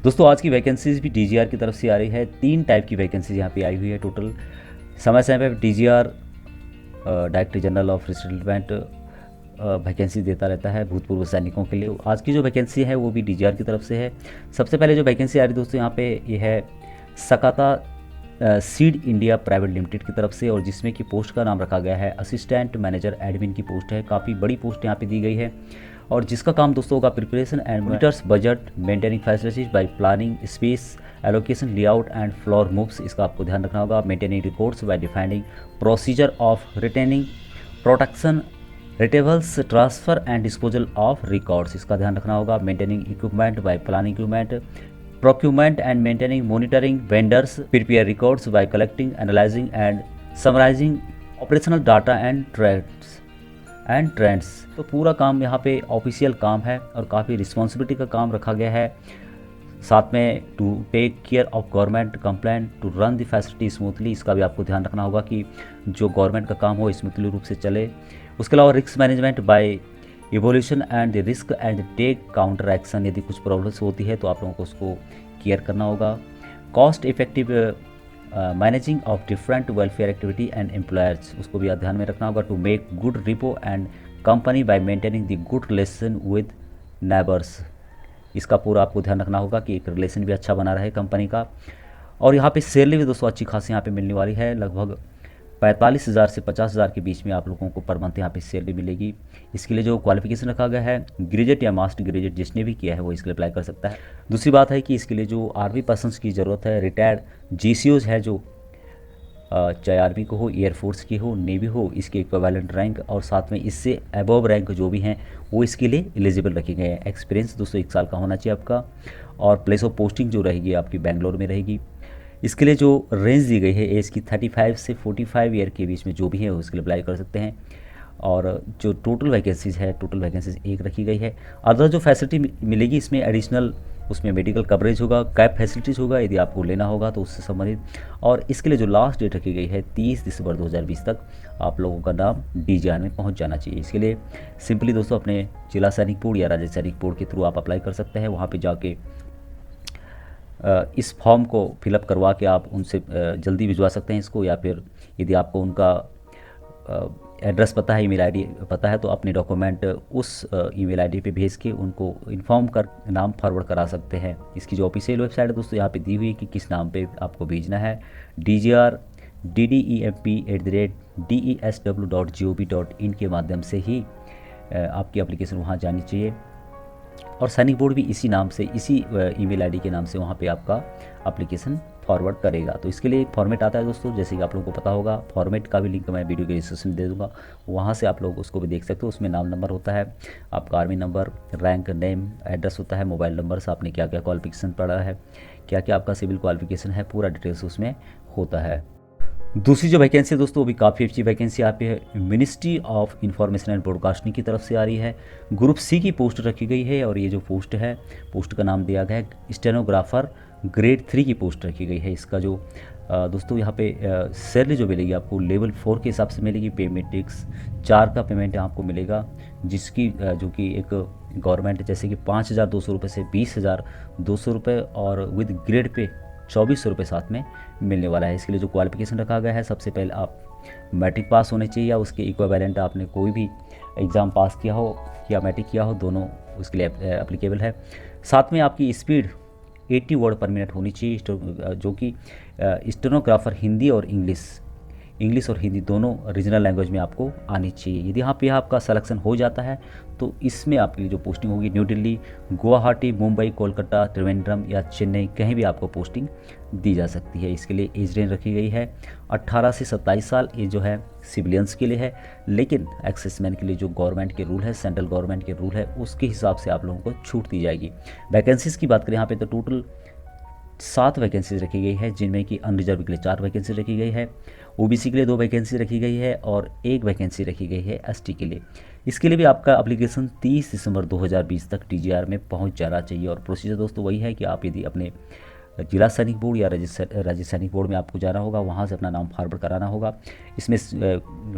दोस्तों आज की वैकेंसीज भी डीजीआर की तरफ से आ रही है। 3 टाइप की वैकेंसीज यहाँ पे आई हुई है टोटल। समय समय पर DGR director general of resettlement vacancy देता रहता है भूतपूर्व सैनिकों के लिए। आज की जो वैकेंसी है वो भी डीजीआर की तरफ से है। सबसे पहले जो वैकेंसी आ रही है दोस्तों यहाँ पे ये है सकाता सीड इंडिया प्राइवेट लिमिटेड की तरफ से, और जिसमें कि पोस्ट का नाम रखा गया है असिस्टेंट मैनेजर एडमिन की पोस्ट है। काफ़ी बड़ी पोस्ट यहाँ पे दी गई है, और जिसका काम दोस्तों होगा preparation and monitors budget, maintaining facilities by planning space allocation layout and floor moves. इसका आपको ध्यान रखना होगा। Maintaining records by defining procedure of retaining protection retrievals transfer and disposal of records. इसका ध्यान रखना होगा। Maintaining equipment by planning equipment procurement and maintaining monitoring vendors, prepare records by collecting, analyzing and summarizing operational data and trends। तो पूरा काम यहाँ पे official काम है और काफ़ी रिस्पॉन्सिबिलिटी का काम रखा गया है। साथ में to take care of government complaint to run the facility smoothly. इसका भी आपको ध्यान रखना होगा कि जो गवर्नमेंट का काम हो स्मूथली रूप से चले। उसके अलावा risk management by evolution and the risk and take counter action. यदि कुछ प्रॉब्लम्स होती है तो आप लोगों को उसको केयर करना होगा। Cost effective managing of different welfare activity and employers, उसको भी ध्यान में रखना होगा। To make good repo and company by maintaining the good relation with neighbours. इसका पूरा आपको ध्यान रखना होगा कि एक रिलेशन भी अच्छा बना रहे कंपनी का। और यहाँ पे सैलरी भी दोस्तों अच्छी खासी यहाँ पे मिलने वाली है। लगभग 45,000 से 50,000 के बीच में आप लोगों को पर मंथ यहाँ पे सैलरी मिलेगी। इसके लिए जो क्वालिफिकेशन रखा गया है ग्रेजुएट या मास्टर ग्रेजुएट जिसने भी किया है वो इसके लिए अप्लाई कर सकता है। दूसरी बात है कि इसके लिए जो आर्मी पर्सनस की ज़रूरत है, रिटायर्ड जीसीओज है जो चाहे आर्मी को हो, एयरफोर्स की हो, नेवी हो, इसके इक्विवेलेंट रैंक और साथ में इससे अबव रैंक जो भी हैं वो इसके लिए एलिजिबल रखे गए हैं। एक्सपीरियंस दोस्तों 1 साल का होना चाहिए आपका, और प्लेस ऑफ पोस्टिंग जो रहेगी आपकी बेंगलोर में रहेगी। इसके लिए जो रेंज दी गई है एज की 35 से 45 ईयर के बीच में जो भी है उसके लिए अप्लाई कर सकते हैं। और जो टोटल वैकेंसीज़ है, टोटल वैकेंसीज 1 रखी गई है। अदर जो फैसिलिटी मिलेगी इसमें एडिशनल उसमें मेडिकल कवरेज होगा, कैब फैसिलिटीज़ होगा यदि आपको लेना होगा तो उससे संबंधित। और इसके लिए जो लास्ट डेट रखी गई है 30 दिसंबर 2020 तक आप लोगों का नाम डीजीआर में पहुंच जाना चाहिए। इसके लिए सिंपली दोस्तों अपने जिला सैनिक बोर्ड या राज्य सैनिक बोर्ड के थ्रू आप अप्लाई कर सकते हैं। वहाँ पर जाके इस फॉर्म को फिलअप करवा के आप उनसे जल्दी भिजवा सकते हैं इसको, या फिर यदि आपको उनका एड्रेस पता है, ईमेल आईडी पता है, तो अपने डॉक्यूमेंट उस ईमेल आईडी पे भेज के उनको इन्फॉर्म कर नाम फॉरवर्ड करा सकते हैं। इसकी जो ऑफिशियल वेबसाइट है दोस्तों यहाँ पे दी हुई है कि किस नाम पे आपको भेजना है। DGR@DESW.gov.in के माध्यम से ही आपकी एप्लीकेशन वहाँ जानी चाहिए। और सैनिक बोर्ड भी इसी नाम से, इसी ईमेल आईडी के नाम से वहाँ पे आपका एप्लीकेशन फॉरवर्ड करेगा। तो इसके लिए एक फॉर्मेट आता है दोस्तों, जैसे कि आप लोगों को पता होगा। फॉर्मेट का भी लिंक मैं वीडियो के डिस्क्रिप्शन में दे दूँगा, वहाँ से आप लोग उसको भी देख सकते हो। उसमें नाम नंबर होता है, आपका army number, rank, name, address होता है, मोबाइल नंबर से आपने क्या क्या क्वालिफिकेशन पढ़ा है, क्या क्या आपका सिविल क्वालिफिकेशन है, पूरा डिटेल्स उसमें होता है। दूसरी जो वैकेंसी है दोस्तों वो भी काफ़ी अच्छी वैकेंसी यहाँ पे है। Ministry of information and broadcasting की तरफ से आ रही है। ग्रुप सी की पोस्ट रखी गई है, और ये जो पोस्ट है, पोस्ट का नाम दिया गया है स्टेनोग्राफर ग्रेड 3 की पोस्ट रखी गई है। इसका जो दोस्तों यहाँ पे सैलरी जो मिलेगी आपको लेवल 4 के हिसाब से मिलेगी। पे मैट्रिक्स 4 का पेमेंट आपको मिलेगा, जिसकी जो कि एक गवर्नमेंट जैसे कि 5,200 रुपये से 20,200 रुपये, और विद ग्रेड पे 2,400 रुपये साथ में मिलने वाला है। इसके लिए जो क्वालिफिकेशन रखा गया है, सबसे पहले आप मैट्रिक पास होने चाहिए या उसके इक्विवेलेंट आपने कोई भी एग्ज़ाम पास किया हो या मैट्रिक किया हो, दोनों उसके लिए एप्लीकेबल है। साथ में आपकी स्पीड 80 वर्ड पर मिनट होनी चाहिए, जो कि स्टेनोग्राफर हिंदी और इंग्लिश और हिंदी दोनों रीजनल लैंग्वेज में आपको आनी चाहिए। यदि यहाँ पे आपका सिलेक्शन हो जाता है तो इसमें आपके लिए जो पोस्टिंग होगी न्यू दिल्ली, गुवाहाटी, मुंबई, कोलकाता, त्रिवेंद्रम या चेन्नई, कहीं भी आपको पोस्टिंग दी जा सकती है। इसके लिए एज रेंज रखी गई है 18 से 27 साल। ये जो है सिविलियंस के लिए है, लेकिन एक्सेसमैन के लिए जो गवर्नमेंट के रूल है, सेंट्रल गवर्नमेंट के रूल है, उसके हिसाब से आप लोगों को छूट दी जाएगी। वैकेंसीज़ की बात करें यहाँ पे तो टोटल 7 वैकेंसीज रखी गई है, जिनमें कि अनरिजर्व के लिए 4 वैकेंसी रखी गई है, ओबीसी के लिए 2 वैकेंसी रखी गई है, और 1 वैकेंसी रखी गई है एसटी के लिए। इसके लिए भी आपका एप्लीकेशन 30 दिसंबर 2020 तक डीजीआर में पहुंच जाना चाहिए। और प्रोसीजर दोस्तों वही है कि आप यदि अपने जिला सैनिक बोर्ड या राज्य सैनिक बोर्ड में आपको जाना होगा, वहाँ से अपना नाम फॉरवर्ड कराना होगा। इसमें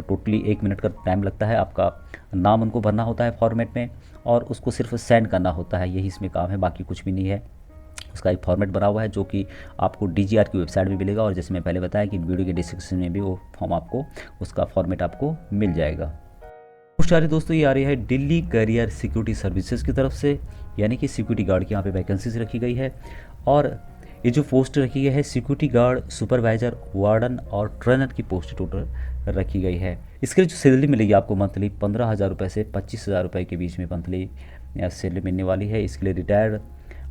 टोटली 1 मिनट का टाइम लगता है। आपका नाम उनको भरना होता है फॉर्मेट में, और उसको सिर्फ सेंड करना होता है, यही इसमें काम है, बाकी कुछ भी नहीं है। उसका एक फॉर्मेट बना हुआ है जो कि आपको DGR की वेबसाइट में मिलेगा, और जैसे मैं पहले बताया कि वीडियो के डिस्क्रिप्शन में भी वो फॉर्म आपको, उसका फॉर्मेट आपको मिल जाएगा। पोस्ट आ रही दोस्तों, ये आ रही है दिल्ली कैरियर सिक्योरिटी सर्विसेज की तरफ से, यानी कि सिक्योरिटी गार्ड की यहाँ पे वैकेंसीज रखी गई है। और ये जो पोस्ट रखी गई है सिक्योरिटी गार्ड, सुपरवाइजर, वार्डन और ट्रेनर की पोस्ट टोटल रखी गई है। इसके लिए जो सैलरी मिलेगी आपको मंथली 15,000 रुपये से 25,000 रुपये के बीच में मंथली सैलरी मिलने वाली है। इसके लिए रिटायर्ड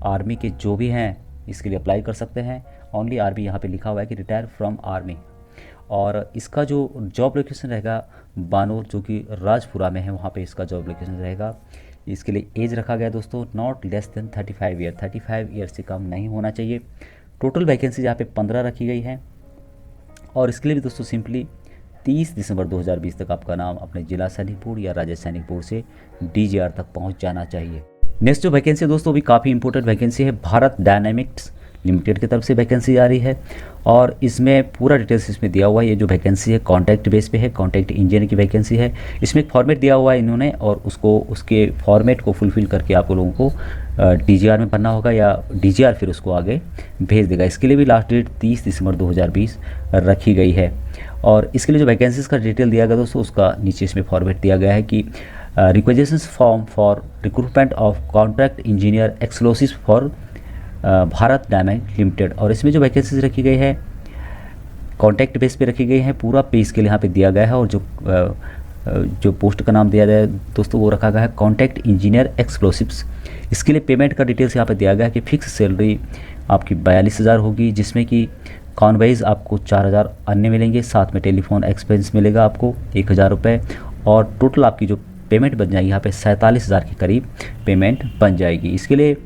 आर्मी के जो भी हैं इसके लिए अप्लाई कर सकते हैं। ओनली आर्मी यहाँ पे लिखा हुआ है कि रिटायर फ्रॉम आर्मी। और इसका जो जॉब लोकेशन रहेगा बानूर, जो कि राजपुरा में है, वहाँ पे इसका जॉब लोकेशन रहेगा। इसके लिए एज रखा गया दोस्तों not less than 35 year, 35 year से कम नहीं होना चाहिए। टोटल वैकेंसी यहाँ पे 15 रखी गई है। और इसके लिए भी दोस्तों सिंपली 30 दिसंबर 2020 तक आपका नाम अपने जिला सैनिक बोर्ड या राज्य सैनिक बोर्ड से DGR तक पहुँच जाना चाहिए। नेक्स्ट जो वैकेंसी है दोस्तों भी काफ़ी इंपॉर्टेंट वैकेंसी है, भारत डायनामिक्स लिमिटेड की तरफ से वैकेंसी आ रही है। और इसमें पूरा डिटेल्स इसमें दिया हुआ है। ये जो वैकेंसी है कॉन्ट्रैक्ट बेस पे है, कॉन्ट्रैक्ट इंजीनियर की वैकेंसी है। इसमें एक फॉर्मेट दिया हुआ है इन्होंने, और उसके फॉर्मेट को फुलफिल करके आप लोगों को DGR में भरना होगा, या DGR फिर उसको आगे भेज देगा। इसके लिए भी लास्ट डेट 30 दिसंबर 2020 रखी गई है। और इसके लिए जो वैकेंसीज़ का डिटेल दिया गया दोस्तों, उसका नीचे इसमें फॉर्मेट दिया गया है कि requisitions form for recruitment of contract engineer exclusive for Bharat dynamics limited. और इसमें जो वैकेंसीज रखी गई है कॉन्टैक्ट बेस पे रखी गई है, पूरा पे इसके लिए यहाँ पे दिया गया है। और जो पोस्ट का नाम दिया गया है दोस्तों वो रखा गया है कॉन्टैक्ट इंजीनियर एक्सप्लोसिव्स। इसके लिए पेमेंट का डिटेल्स यहाँ पे दिया गया है कि फिक्स सैलरी आपकी 42,000 होगी, जिसमें कि कॉनवाइज आपको 4,000 अन्य मिलेंगे, साथ में टेलीफोन एक्सपेंस मिलेगा आपको 1,000 रुपये। और टोटल आपकी जो पेमेंट बन जाएगी यहाँ पे 47,000 के करीब पेमेंट बन जाएगी। इसके लिए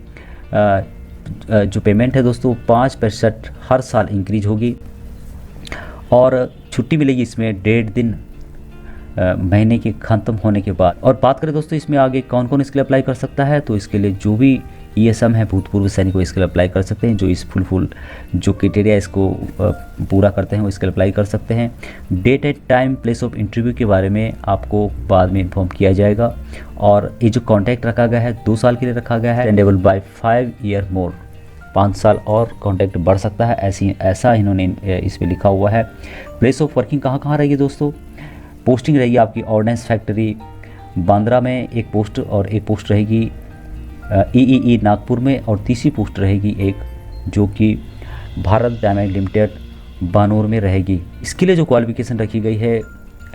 जो पेमेंट है दोस्तों 5% हर साल इंक्रीज होगी। और छुट्टी मिलेगी इसमें 1.5 दिन महीने के ख़त्म होने के बाद। और बात करें दोस्तों इसमें आगे कौन कौन इसके लिए अप्लाई कर सकता है, तो इसके लिए जो भी ESM है भूतपूर्व सैनिक को इसके लिए अप्लाई कर सकते हैं। जो इस फुल जो क्राइटेरिया इसको पूरा करते हैं वो इसके लिए अप्लाई कर सकते हैं। Date and time place of interview के बारे में आपको बाद में इन्फॉर्म किया जाएगा। और ये जो कॉन्ट्रैक्ट रखा गया है 2 साल के लिए रखा गया है, एक्सटेंडेबल बाय 5 ईयर मोर, 5 साल और कॉन्ट्रैक्ट बढ़ सकता है, ऐसा इन्होंने इस पर लिखा हुआ है। प्लेस ऑफ वर्किंग कहाँ रहेगी दोस्तों, पोस्टिंग रहेगी आपकी ऑर्डिनेंस फैक्ट्री बांद्रा में एक पोस्ट, और एक पोस्ट रहेगी EEE नागपुर में, और तीसरी पोस्ट रहेगी एक जो कि भारत डायनामिक्स लिमिटेड बानूर में रहेगी। इसके लिए जो क्वालिफिकेशन रखी गई है,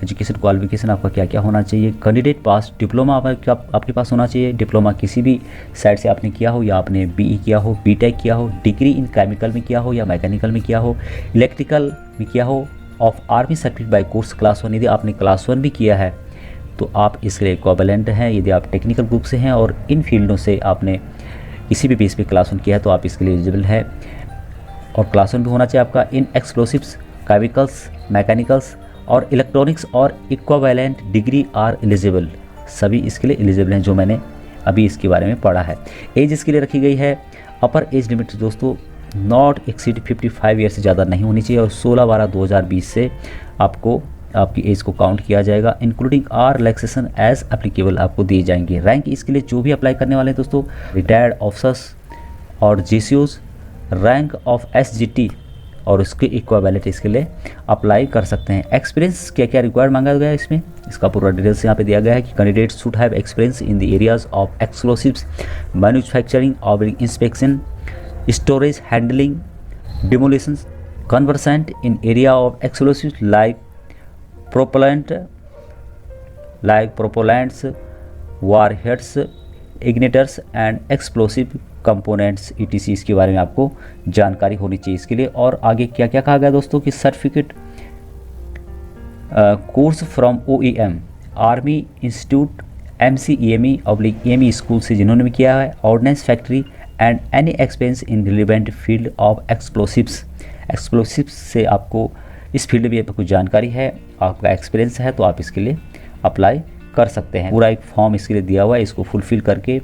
एजुकेशन क्वालिफिकेशन आपका क्या क्या होना चाहिए। कैंडिडेट पास डिप्लोमा आपके पास होना चाहिए, डिप्लोमा किसी भी साइड से आपने किया हो, या आपने BE किया हो, BTech किया हो, डिग्री इन केमिकल में किया हो या मैकेनिकल में किया हो, इलेक्ट्रिकल में किया हो, of army certificate bye course class 1। यदि आपने क्लास 1 भी किया है तो आप इसके लिए इक्विवेलेंट हैं। यदि आप टेक्निकल ग्रुप से हैं और इन फील्डों से आपने किसी भी बेस पे क्लास 1 किया है तो आप इसके लिए एलिजिबल है। और क्लास 1 भी होना चाहिए आपका इन एक्सप्लोसिव्स, केमिकल्स, मैकेनिकल्स और इलेक्ट्रॉनिक्स, और इक्विवेलेंट डिग्री आर एलिजिबल। सभी इसके लिए एलिजिबल हैं जो मैंने अभी इसके बारे में पढ़ा है। एज इसके लिए रखी गई है, अपर एज लिमिट दोस्तों नॉट एक्सीड 55 ईयर से ज़्यादा नहीं होनी चाहिए, और 16/12/2020 से आपकी एज को काउंट किया जाएगा। Including are relaxation as applicable आपको दिए जाएंगे। रैंक इसके लिए जो भी अप्लाई करने वाले हैं दोस्तों, रिटायर्ड ऑफिसर्स और GCOs, रैंक ऑफ SGT और उसके इक्विवेलेंट इसके लिए अप्लाई कर सकते हैं। एक्सपीरियंस क्या क्या रिक्वायर्ड मांगा गया है इसमें, इसका पूरा डिटेल्स यहाँ पे दिया गया है कि candidate should have experience in the areas of explosives, manufacturing और inspection, storage, handling, demolition, conversant in area of explosives like propellants, warheads, igniters and explosive components ETC। इसके बारे में आपको जानकारी होनी चाहिए इसके लिए। और आगे क्या क्या कहा गया दोस्तों कि certificate course from OEM, army institute, MCEME/EME school से जिन्होंने भी किया है, ordnance factory and any experience in relevant field of explosives. Explosives से आपको इस फील्ड में कुछ जानकारी है, आपका एक्सपीरियंस है तो आप इसके लिए अप्लाई कर सकते हैं। पूरा एक फॉर्म इसके लिए दिया हुआ है, इसको फुलफिल करके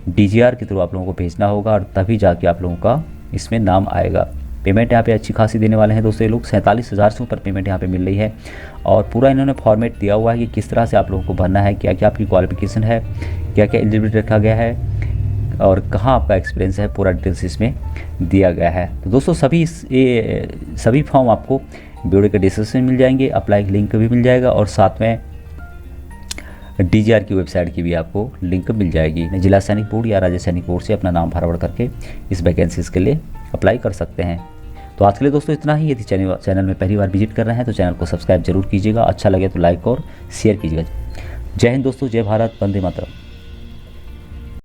DGR के थ्रू आप लोगों को भेजना होगा, और तभी जाके आप लोगों का इसमें नाम आएगा। पेमेंट यहाँ पे अच्छी खासी देने वाले हैं दोस्तों ये लोग, 47,000 से ऊपर पेमेंट यहाँ पे मिल रही है। और पूरा इन्होंने फॉर्मेट दिया हुआ है कि किस तरह से आप लोगों को भरना है, क्या क्या आपकी क्वालिफिकेशन है, क्या क्या एलिजिबिलिटी रखा गया है, और कहाँ आपका एक्सपीरियंस है, पूरा डिटेल्स इसमें दिया गया है। तो दोस्तों सभी फॉर्म आपको वीडियो के डिस्क्रिप्शन में मिल जाएंगे, अप्लाई लिंक भी मिल जाएगा और साथ में DGR की वेबसाइट की भी आपको लिंक मिल जाएगी। जिला सैनिक बोर्ड या राज्य सैनिक बोर्ड से अपना नाम फॉरवर्ड करके इस वैकेंसीज़ के लिए अप्लाई कर सकते हैं। तो आज के लिए दोस्तों इतना ही। यदि चैनल में पहली बार विजिट कर रहे हैं तो चैनल को सब्सक्राइब जरूर कीजिएगा, अच्छा लगे तो लाइक और शेयर कीजिएगा। जय हिंद दोस्तों, जय भारत, वंदे मातरम।